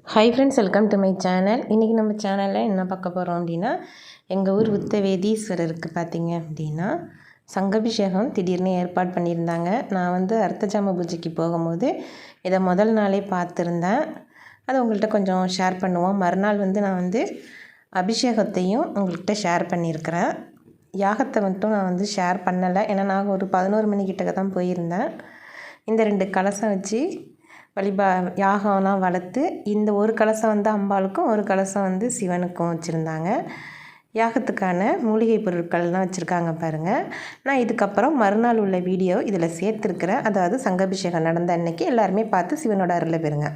Hi friends, welcome to my channel. இன்றைக்கி நம்ம சேனலில் என்ன பார்க்க போகிறோம் அப்படின்னா, எங்கள் ஊர் உத்தவேதீஸ்வரருக்கு பார்த்திங்க அப்படின்னா சங்கபிஷேகம் திடீர்னு ஏற்பாடு பண்ணியிருந்தாங்க. நான் அர்த்தஜாம பூஜைக்கு போகும்போது இதை முதல் நாளே பார்த்துருந்தேன். அதை உங்கள்கிட்ட கொஞ்சம் ஷேர் பண்ணுவோம். மறுநாள் நான் அபிஷேகத்தையும் உங்கள்கிட்ட ஷேர் பண்ணியிருக்கிறேன். யாகத்தை மட்டும் நான் ஷேர் பண்ணலை, ஏன்னா நான் ஒரு 11 மணிக்கிட்ட தான் போயிருந்தேன். இந்த 2 கலசம் வச்சு யாகம்லாம் வளர்த்து, இந்த ஒரு கலசம் அம்பாளுக்கும் ஒரு கலசம் சிவனுக்கும் வச்சுருந்தாங்க. யாகத்துக்கான மூலிகை பொருட்கள்லாம் வச்சுருக்காங்க பாருங்கள். நான் இதுக்கப்புறம் மறுநாள் உள்ள வீடியோ இதில் சேர்த்துருக்கிறேன். அதாவது சங்கபிஷேகம் நடந்த அன்னைக்கு எல்லாருமே பார்த்து சிவனோட அருளை பெறுங்க.